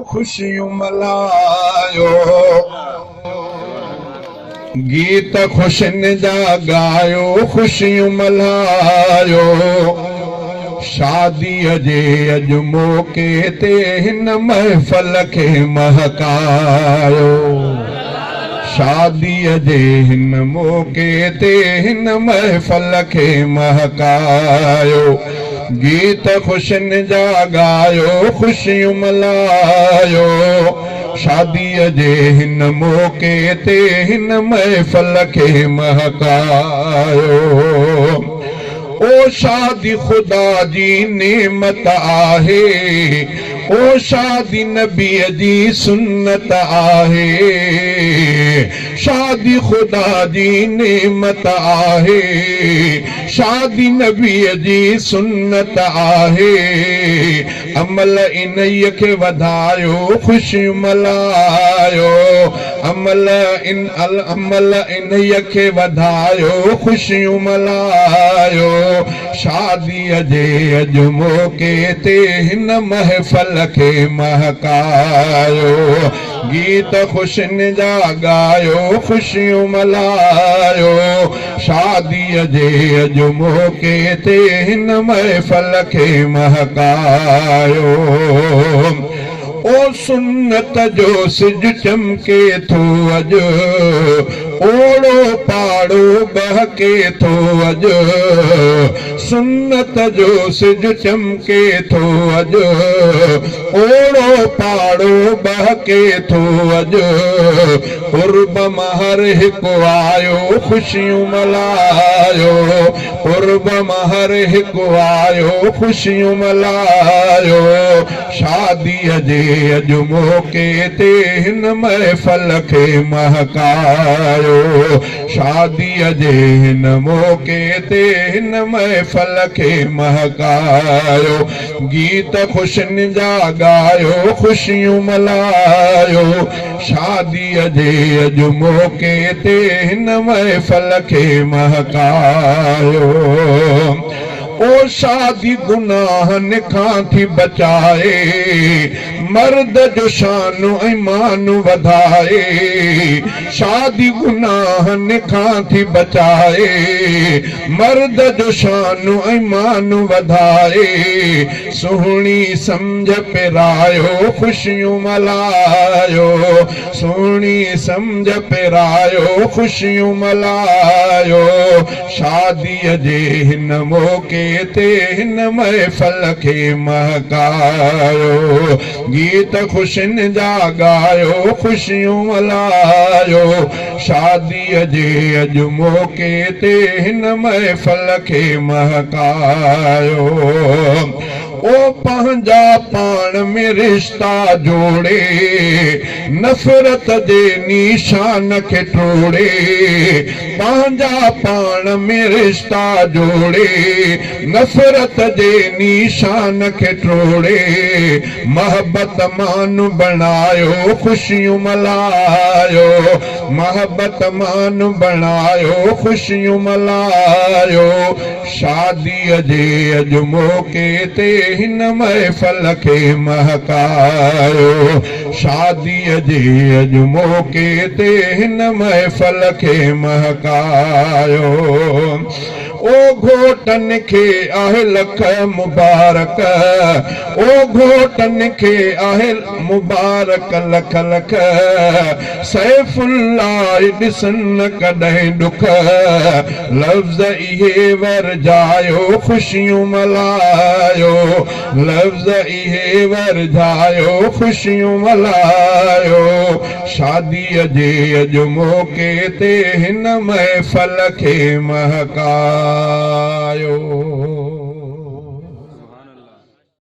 खुशियूं मल्हायो, गीत खुशियुनि जा ॻायो, खुशियूं मल्हायो। शादीअ जे अॼु मौक़े ते हिन महफ़िल खे महकायो, शादीअ जे हिन मौक़े ते हिन महफ़िल खे महकायो। गीत खुशियुनि जा ॻायो, खुशियूं मल्हायो। शादीअ जे हिन मौक़े ते हिन महफ़िल खे महकायो। ओ शादी खुदा जी नेमत आहे, ओ शादी नबीअ जी सुन्नत आहे। शादी खुदा जी नेमत आहे, शादी नबीअ जी सुन्नत आहे। अमल इन्हीअ खे वधायो, खुशियूं मल्हायो। अमल इन्हीअ खे वधायो, खुशियूं मल्हायो। शादीअ जे अॼु मौक़े ते हिन महफ़िल खे महकायो। गीत खुशियुनि जा ॻायो, खुशियूं मल्हायो। शादीअ जे अॼु मौक़े ते हिन महफ़िल खे महकायो। ओ सुन्नत जो सिज चमके थो अॼु, ओड़ो पाड़ो बहके थो अॼु। सुन्नत जो सिज चमके थो अॼु, ओड़ो पाड़ो बहके थो अॼु। कुर्ब महर हिकु आयो, खुशियूं मल्हायो। कुर्ब महर हिकु आयो, खुशियूं मल्हायो। शादीअ जे अॼु मौक़े ते हिन महफ़िल खे महकायो। शादीअ जे हिन मौक़े ते हिन महफ़िल खे महकायो। गीत खुशियुनि जा ॻायो, खुशियूं मल्हायो। शादीअ जे अॼु मौक़े ते हिन महफ़िल खे महकायो। ओ शादी गुनाहनि खां थी बचाए, मर्द जो शान ऐं मान वधाए। शादी गुनाहनि खां थी बचाए, मर्द जो शान ऐं मान वधाए। सुहिणी सम्झ पिरायो, खुशियूं मल्हायो। सुहिणी सम्झ पिरायो, खुशियूं मल्हायो। शादीअ जे हिन मौक़े ते हिन महफ़िल खे महकायो। गीत खुशियुनि जा ॻायो, खुशियूं मल्हायो। शादीअ जे अॼु मौक़े ते हिन महफ़िल खे महकायो। ओ पंहिंजा पाण में रिश्ता जोड़े, नफ़रत जे निशान खे टोड़े। पंहिंजा पाण में रिश्ता जोड़े, नफ़रत जे निशान खे टोड़े। मोहब्बत मान बणायो, खुशियूं मल्हायो। मोहब्बत मान बणायो, खुशियूं मल्हायो। शादीअ जे अॼु मौक़े ते हिन महफ़िल खे महकायो। शादीअ जे अॼु मौक़े ते हिन महफ़िल खे महकायो। ओ घोटनि खे आहे लख मुबारक, ओ घोटनि खे आहे मुबारक लख लख। सैफुल्लाह ॾिसनि कॾहिं ॾुख, लफ़्ज़ इहे वरजायो, खुशियूं मल्हायो। लफ़्ज़ इहे वरजायो, खुशियूं मल्हायो। शादीअ जे अॼु मौक़े ते हिन महफ़िल खे महकायो।